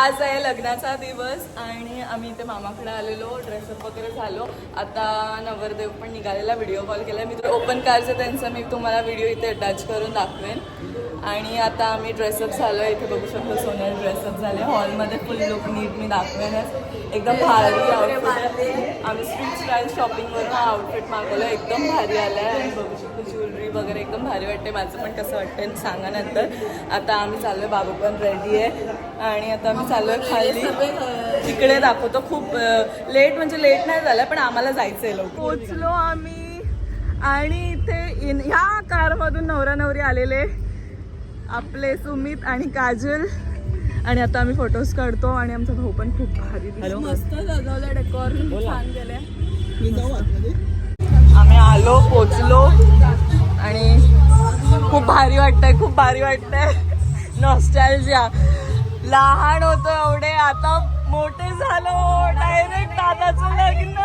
आज आहे लग्नाचा दिवस आणि आम्ही इथे मामाकडे आलेलो, ड्रेसअप वगैरे झालो. आता नवरदेव पण निघालेला, व्हिडिओ कॉल केला मी. ओपन कारचं त्यांचं मी तुम्हाला व्हिडिओ इथे अटॅच करून दाखवेन. आणि आता आम्ही ड्रेसअप झालो, इथे बघू शकतो सोनल ड्रेसअप झाले. हॉलमध्ये फुल लुक नीट मी दाखवेनच. एकदम भारी आउटफिट. आम्ही स्ट्रीट स्टाईल शॉपिंगवरून हा आउटफिट मागवला, एकदम भारी आला आहे. आणि बघू शकतो ज्वेलरी वगैरे एकदम भारी वाटते. माझं पण कसं वाटतं सांगा नंतर. आता आम्ही चाललो आहे, बाबू पण रेडी आहे आणि आता आम्ही चाललो आहे खाली. तिकडे दाखवतो. खूप लेट म्हणजे लेट नाही झालं पण आम्हाला जायचं आहे लवकर. पोचलो आम्ही आणि इथे ह्या कारमधून नवरा नवरी आलेले आपले सुमित आणि काजल. आणि आता आम्ही फोटोज काढतो आणि आमचा भाऊ पण खूप भारी मस्त सजवलं, डेकोर छान केलंय. आम्ही आलो, पोचलो आणि खूप भारी वाटतंय, खूप भारी वाटतंय. नॉस्टॅल्जिया. लहान होतो एवढे, आता मोठे झालो, डायरेक्ट दादाचं लग्न.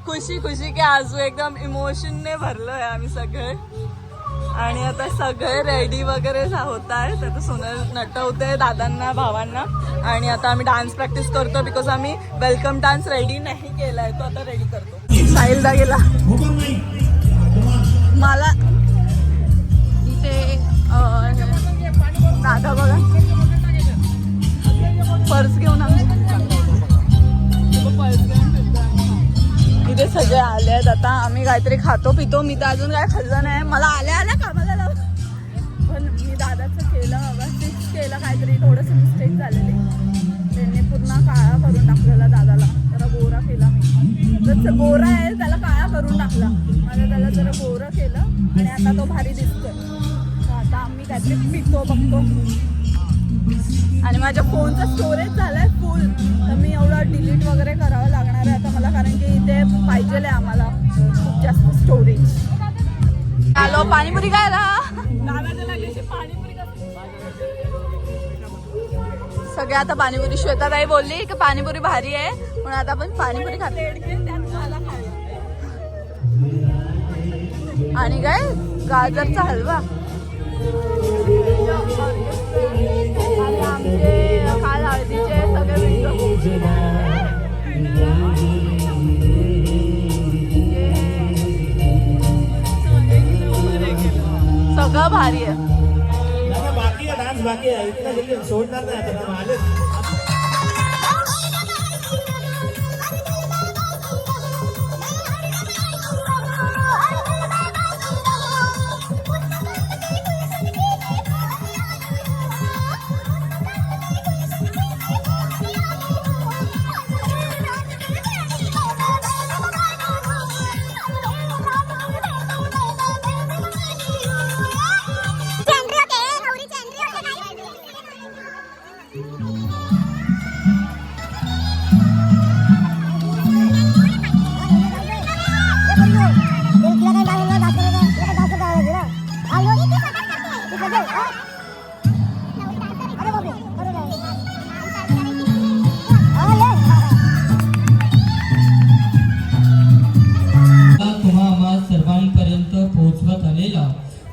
खुशी खुशी की आजू एकदम इमोशनने भरलोय आम्ही सगळे. आणि आता सगळे रेडी वगैरे होत आहेत. आता सोनल नटवते दादांना भावांना. आणि आता आम्ही डान्स प्रॅक्टिस करतो बिकॉज आम्ही वेलकम डान्स रेडी नाही केलाय, तो आता रेडी करतो. साहिलदा गेला. मला इथे दादा बघा पर्स घेऊन इथे सगळे आले आहेत. आता आम्ही काहीतरी खातो पितो. मी तर अजून काय खाल्लं नाही. मला आल्या कामाला लाव, पण मी दादाचं केलं बाबा, फिक्स केलं काहीतरी. थोडंसं मिस्टेक झालेली, त्यांनी पूर्ण काळा करून टाकलेला दादाला. जरा गोरा केला मी, जसं गोरा आहे त्याला काळा करून टाकला. माझं त्याला जरा गोरं केलं आणि आता तो भारी दिसतोय. आता आम्ही काहीतरी पितो बघतो. आणि माझ्या फोनचा स्टोरेज झालाय फुल, तर मी एवढं डिलीट वगैरे करावं लागणार आहे आता मला, कारण की इथे पाहिजे आहे आम्हाला खूप जास्त स्टोरेज. हॅलो, पाणीपुरी काय सगळे आता पाणीपुरी. श्वेताताई बोलली की पाणीपुरी भारी आहे म्हणून आता आपण पाणीपुरी खाते. आणि काय गाजरचा हलवा. आमचे काल हळदीचे सगळे सगळं भारी आहे. बाकी आहे, डान्स बाकी आहे. इतका जल्दी सोडणार नाही आता.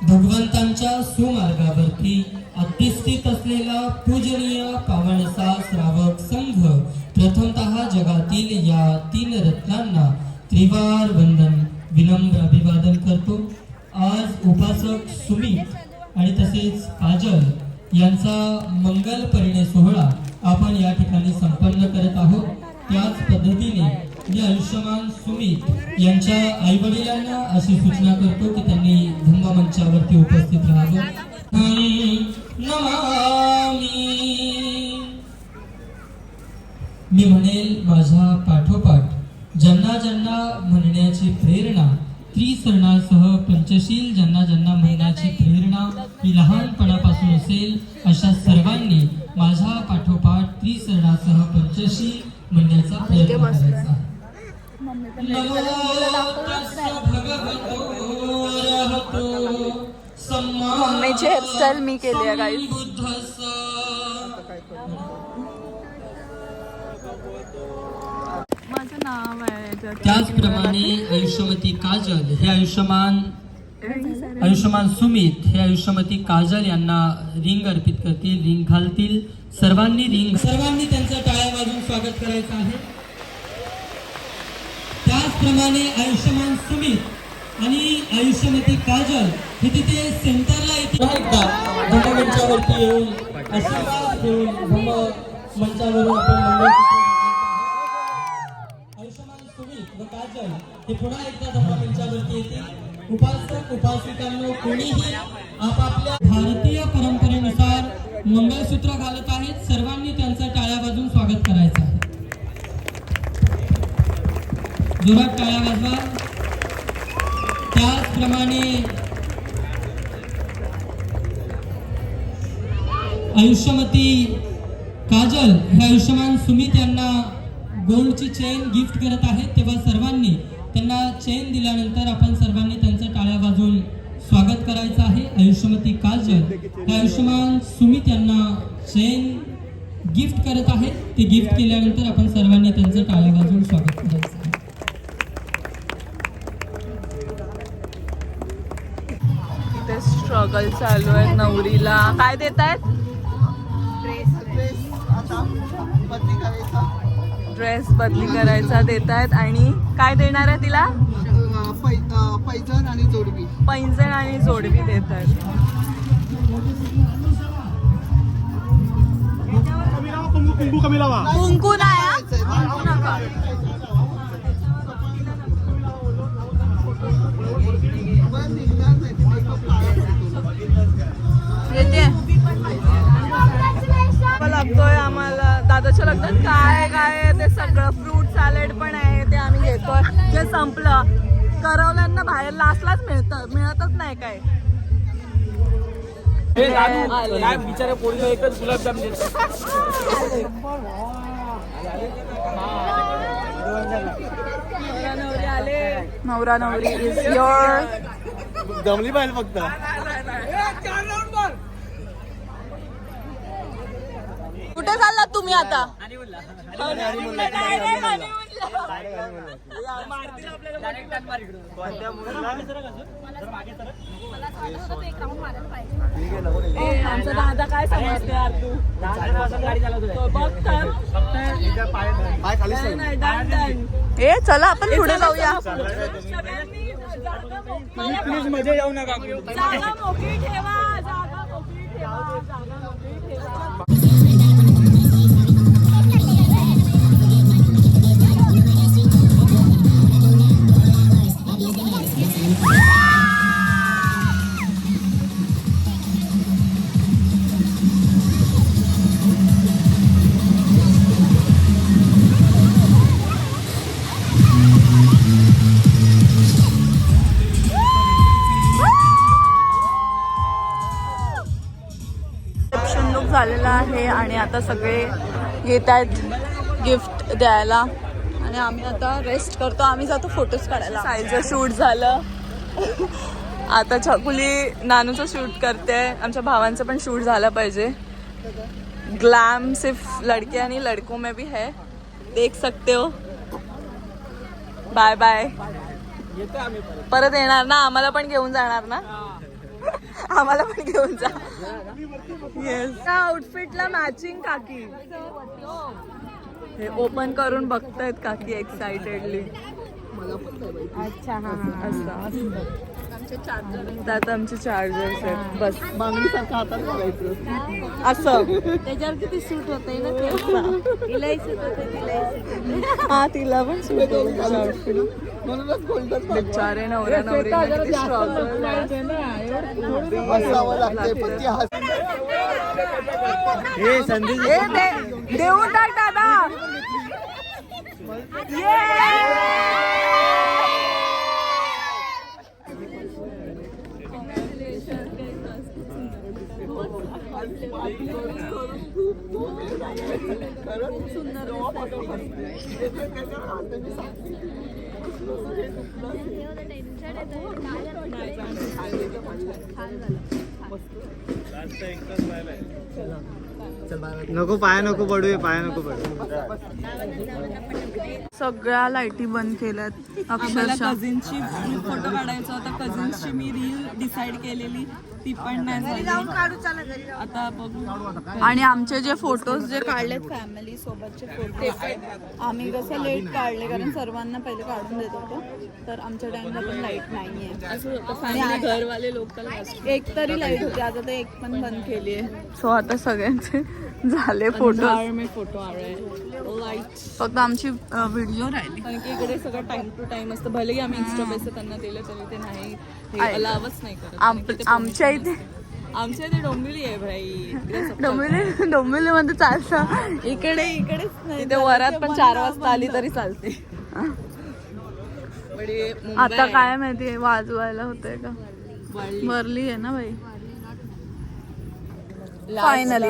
भगवंतांच्या सुमार्गावरती अतिष्ठित असलेला पूजनीय पावनसा श्रावक संघ प्रथमतः जगातील या 3 रत्नांना त्रिवार वंदन विनम्र अभिवादन करतो. आज उपासक सुमित आणि तसेच काजल यांचा मंगल परिणय सोहळा आपण या ठिकाणी संपन्न करत आहोत. त्याच पद्धतीने मी आयुष्यमान सुमित यांच्या आई वडिलांना अशी सूचना करतो की त्यांनी धम्म मंचावरती उपस्थित राहावं. मी म्हणेल माझ्या पाठोपाठ ज्यांना ज्यांना म्हणण्याची प्रेरणा त्रिसरणासह पंचशील ज्यांना ज्यांना म्हणण्याची प्रेरणा ही लहानपणापासून असेल अशा सर्वांनी माझ्या पाठोपाठ त्रिसरणासह पंचशील म्हणण्याचा प्रयत्न करायचा. मम्मीची हेअरस्टाईल मी केली आहे गाईस. माझं नाव आहे. त्याचप्रमाणे आयुष्यवती काजल हे आयुष्यमान आयुष्यमान सुमित हे आयुष्यमती काजल यांना रिंग अर्पित करतील, रिंग घालतील. सर्वांनी त्यांचं टाळ्या वाजवून स्वागत करायचं आहे. त्याचप्रमाणे आयुष्यमान सुमित आणि आयुष्यमती काजल हे तिथे सेंटरला येतील. मंचावरती येऊन आशीर्वाद देऊन मंचावरून आपण आयुष्यमान सुमित व काजल हे पुन्हा एकदा मंचावरती येतील. उपासक उपासिकांनो, कोणीही आपापल्या भारतीय परंपरेनुसार मंगळसूत्र घालत आहेत. सर्वांनी त्यांचं टाळ्या वाजवून स्वागत करायचं आहे. जोरात टाळ्या वाजवा. त्याचप्रमाणे आयुष्यमती काजल हे आयुष्यमान सुमित यांना गोल्डची चेन गिफ्ट करत आहेत. तेव्हा सर्वांनी त्यांना चेन दिल्यानंतर आपण सर्वांनी त्यांचं टाळ्या वाजवून स्वागत करायचं आहे. आयुष्यमती काजल हे आयुष्यमान सुमित यांना चेन गिफ्ट करत आहेत. ते गिफ्ट केल्यानंतर आपण सर्वांनी त्यांचं टाळ्या वाजवून स्वागत करायचं आहे. इथे स्ट्रगल चालू आहे. नवरीला काय देत आहेत? ड्रेस बदली करायचा देत आहेत. आणि काय देणार आहे तिला? पैजण आणि जोडवी. पैंजण आणि जोडवी देत आहेत. कुंकू नाही हा? कुंकू नका. येते लागतोय आम्हाला. दादाच्या लग्नात काय काय आहे ते सगळं फ्रूट सॅलेड पण आहे ते आम्ही घेतोय. जे संपलं करवल्यांना बाहेर लास्टलाच मिळतच नाही काय. बिचारे पोरीला एकच गुलाबजाम नवरी आले. नवरा नवरी इज युअर. जमली पाहिजे फक्त. कुठे चाललात तुम्ही आता? आमचा दादा काय समजते यार तू? बघ तर. ए चला आपण पुढे जाऊया. प्लीज मध्ये जाऊ नका. जागा मोकळी ठेवा. जागा मोकळी ठेवा. जागा मोकळी ठेवा. झालेला आहे आणि आता सगळे येत आहेत गिफ्ट द्यायला आणि आम्ही आता रेस्ट करतो. आम्ही जातो फोटोज काढायला. साईचं शूट झालं. आता छकुली नानूचं शूट करते. आमच्या भावांचं पण शूट झालं पाहिजे. ग्लॅम सिर्फ लड़के आणि लड़कों में भी है, देख सकते हो. Bye bye. परत येणार ना? आम्हाला पण घेऊन जाणार ना? आम्हाला पण घेऊन जा. येस. आउटफिटला मॅचिंग काकी. हे ओपन करून बघतायत काकी एक्साइटेडली. अच्छा हा त्यात आमचे चार्जर्स आहेत. बस बांगडीसारखं हातात बघायचं असं. त्याच्यावर किती सूट होतंय ना ते. तिलाही सूट होतं. हा तिला पण सूट होतं आउटफिट. म्हणूनच गोल्डन बिचारे नवरा नवरी किती स्ट्रगल बसावं लागतंय. पण ती हे संधी देऊन टाक दादा. जास्त एकच राहिलाय. नको पाया नको पडू पाया नको पडू. सगळ्या लाईटी बंद केल्यात अक्षरशः. कझिनची फोटो काढायचा होता, कझिन्सची मी रील डिसाईड केलेली ती पण नाही झाली. आता बघू. आणि आमचे जे फोटोज जे काढलेत फॅमिली सोबतचे फोटो आम्ही कसं लेट काढले कारण सर्वांना पहिले काढून देत होतो, तर आमच्या टाइमला पण लाईट नाहीये आणि घरवाले लोकल एक तरी लाईट होती, आता ते एक पण बंद केली आहे. सो आता सगळ्यांचे झाले फोटो. मी फोटो लाईट फक्त आमची व्हिडिओ राहिली कारण की इकडे सगळं टाइम टू टाइम असतं. भलेही आम्ही इंस्टा पैसे त्यांना दिले तरी ते नाही अलावच नाही करत. आमच्या इथे डोंबिवली आहे भाई. डोंबिवली मध्ये चालतं, इकडेच नाही. ते वरात पण 4 वाजता आली तरी चालते. आता काय माहिती वाजवायला होतंय का, वरली आहे ना भाई. फायनली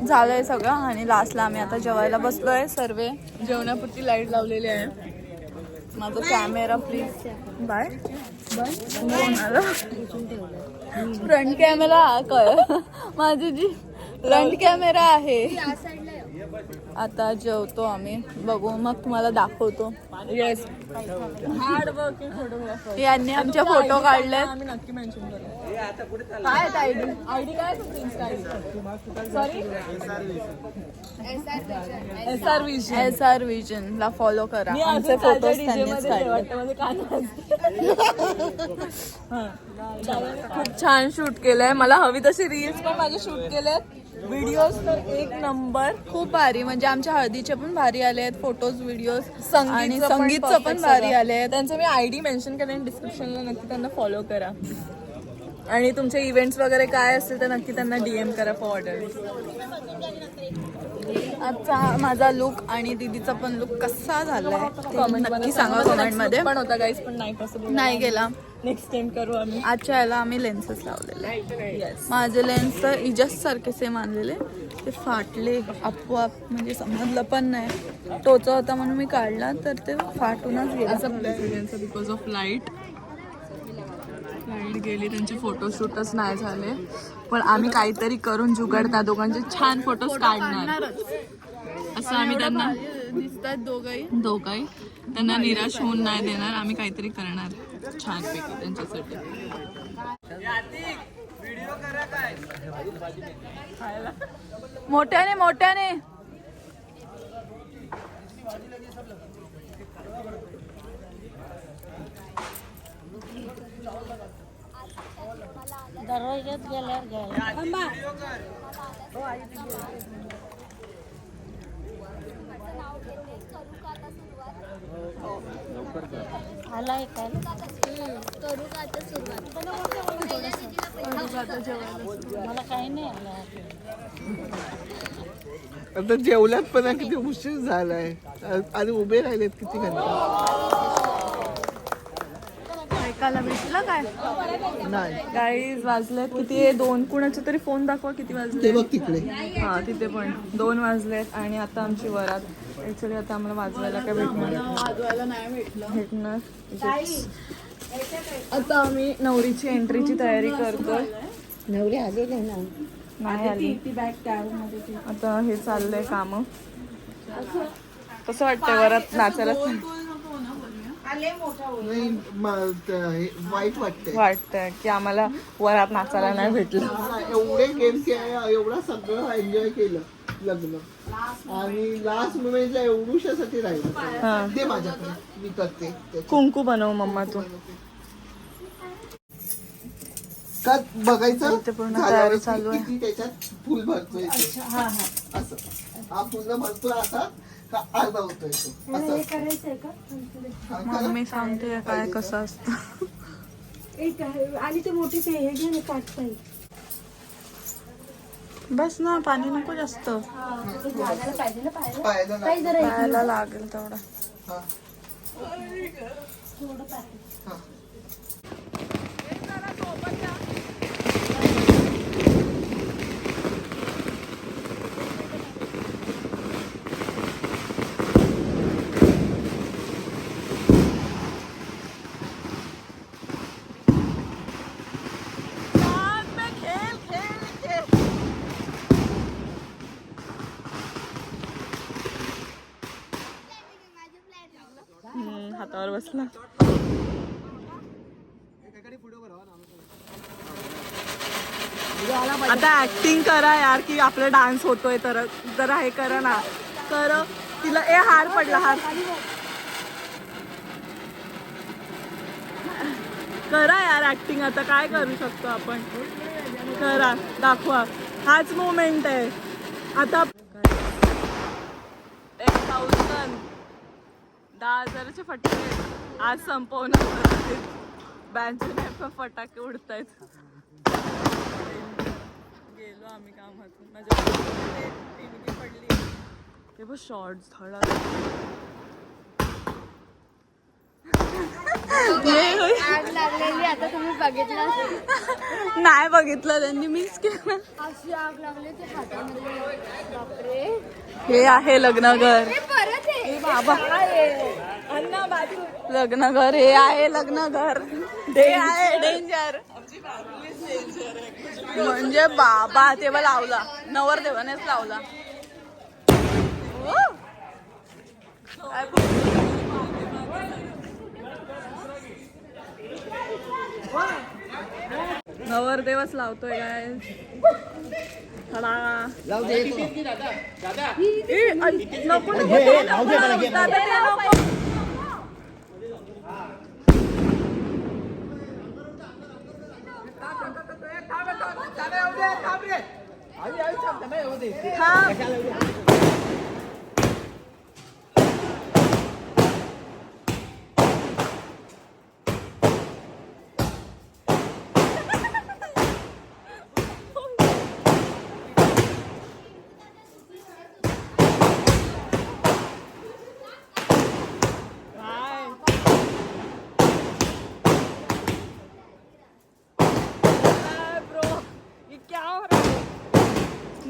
झालंय सगळं आणि लास्टला आम्ही आता जेवायला बसलोय. सर्व जेवणापुरती लाईट लावलेली आहे. माझा camera please by front camera माझी जी फ्रंट कॅमेरा आहे. आता जेवतो आम्ही, बघू मग तुम्हाला दाखवतो. येस हार्ड वर्किंग फोटोग्राफर यांनी आमचे फोटो काढले. आम्ही नक्की मेन्शन करू. काय आयडी काय सॉरी SR विजन ला फॉलो करा. आमचे फोटोज त्यांनीच काढले. खूप छान शूट केलंय. मला हवी तशी रील्स पण माझे शूट केलेत. व्हिडिओज तर एक नंबर, खूप भारी. म्हणजे आमच्या हळदीचे पण भारी आले आहेत फोटोज व्हिडिओज आणि संगीतचं पण भारी आले आहेत. त्यांचं मी आयडी मेन्शन करेन डिस्क्रिप्शनला, नक्की त्यांना फॉलो करा. आणि तुमचे इव्हेंट्स वगैरे काय असतील तर नक्की त्यांना DM करा फॉर ऑर्डर. आजचा माझा लुक आणि दीदीचा पण लुक कसा झालाय नक्की सांगा कमेंट मध्ये. पण होता गाईस पण नाही पॉसिबल नाही गेला. नेक्स्ट टाइम करू आम्ही. आजच्या याला आम्ही लेन्सेस लावलेले. माझे लेन्स तर इजस सारखे सेम आणलेले, ते फाटले आपोआप. म्हणजे समजलं पण नाही टोचा होता म्हणून मी काढला तर ते फाटूनच गेला. बिकॉज ऑफ लाईट गेली, त्यांचे फोटोशूटच नाही झाले. पण आम्ही काहीतरी करून जुगाड त्या दोघांचे छान फोटोज काढणार असं आम्ही त्यांना दिसतात. दोघंही त्यांना निराश होऊन नाही देणार. आम्ही काहीतरी करणार छानपैकी त्यांच्यासाठी. मोठ्याने दरवाज्यात गेल्यावर घ्यायला आलाय काय करू का आता सुरुवात. मला काही नाही आलं. आता जेवल्यात पण किती उशीर झालाय आणि उभे राहिलेत किती घंटे. ऐकायला भेटलं काय नाही गाईज वाजलेत किती 2 कुणाचे तरी फोन दाखवा किती वाजले. बघ तिकडे. हा तिथे पण 2 वाजलेत आणि आता आमची वरात. ऍक्च्युली आता आम्हाला वाजवायला काय भेटणार. आता आम्ही नवरीची एंट्रीची तयारी करतोय. नवरी आलेली ना, नाही आली. आता हे चाललंय काम. कसं वाटतंय वरात नाचायला. वाईट वाटतंय की आम्हाला वरात नाचायला नाही भेटलं. एवढे गेम्स एवढा सगळं एन्जॉय केलं लग्न आणि लास्ट मोमेंटला एवढूशासाठी राहिलं. ते माझ्याकडे मी करते. कुंकू बनव मम्मा तू. का बघायचं इथे पूर्ण तयारी चालू आहे. त्याच्यात फुल भरतोय असं. हा पूर्ण भरतोय असा का अर्धा होतोय तो असं. मम्मी सांगते काय कसं असतं. आणि ते मोठी ते हे घे ना काटता. बस ना पाणी नको जास्त. पायाला लागेल तेवढा. हातावर बसला. आता ऍक्टिंग करा यार की आपला डान्स होतोय तर जरा हे करा ना. कर तिला ए हार पडला हार. करा यार ऍक्टिंग. आता काय करू शकतो आपण. करा दाखवा. हाच मोमेंट आहे आता. 10,000 10,000चे फटाके आज संपवणार. बँच फटाके उडतायत. गेलो आम्ही कामातून. माझ्या टिमकी पडली. ते बघ शॉर्ट्स धडा. आग लागलेली आता तुम्ही बघितलं असेल. नाही बघितलं त्यांनी मिस केलं. अशी आग लागली ते हातामध्ये. बापरे. हे आहे लग्नघर. हे परत आहे. बाबा लग्नघर. हे आहे लग्नघर. हे आहे डेंजर. म्हणजे बाबा तेव्हा लावला नवरदेवानेच लावला. नवरदेवच लावतोय काय. नको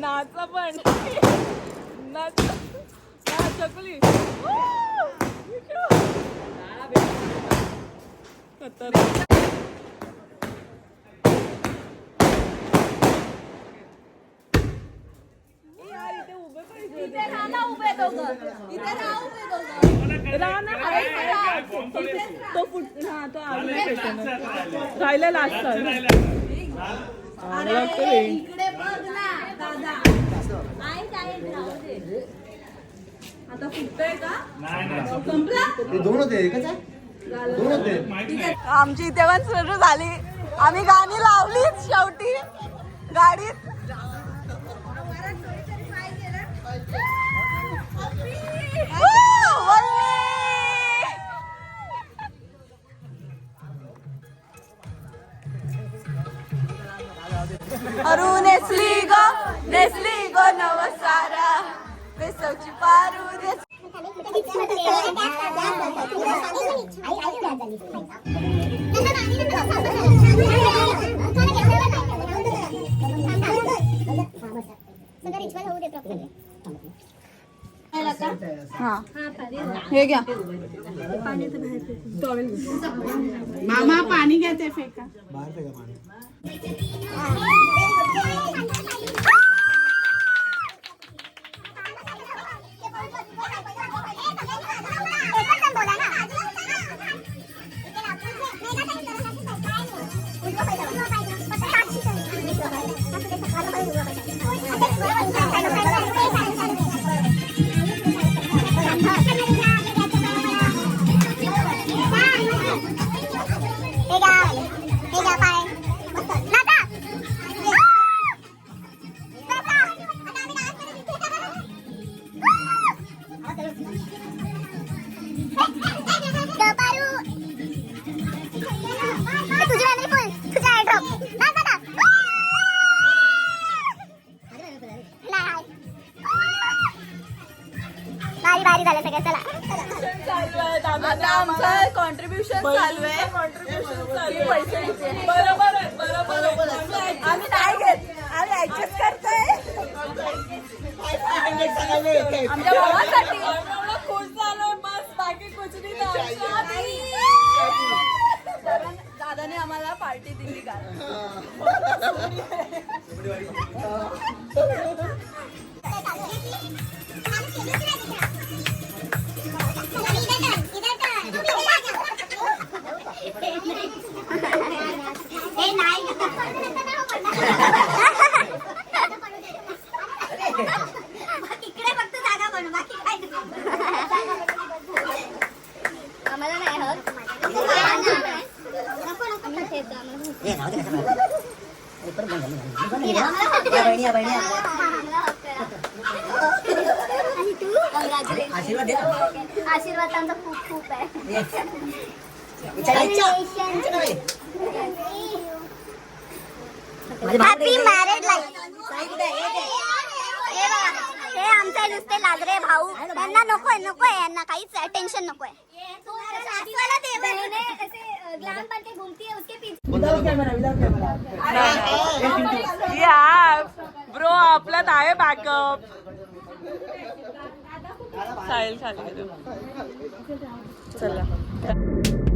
नाचा पण नाच चकली. इथे राहा ना उभे दोघं. इथे राहा उभे दोघं. तो राहिलेला असतात. इकडे बघ ना दादा. राहू दे. आता फुटतंय का. आमची इथे पण सुरू झाली. आम्ही गाणी लावलीच शेवटी गाडीत. अरू नेसली गो नवसारा बेसवची पारू. हे घ्या मामा पाणी घ्या ते फेका. आमचं कॉन्ट्रीब्युशन चालू आहे. बरोबर आहे बरोबर. आम्ही नाही घेत. आम्ही ऍडजस्ट करतोय आमच्या भावासाठी. खुश झालो बस. बाकी कुछ नाही. दादाने आम्हाला पार्टी दिली का. इधर आशीर्वाद आमचा खूप खूप आहे. Happy Marriott life. हे आमचे नुसते लाजरे भाऊ, यांना नकोय नकोय, यांना काहीच टेन्शन नकोय. या ब्रो आपल्यात आहे बॅकअप. साहिल खाली चला.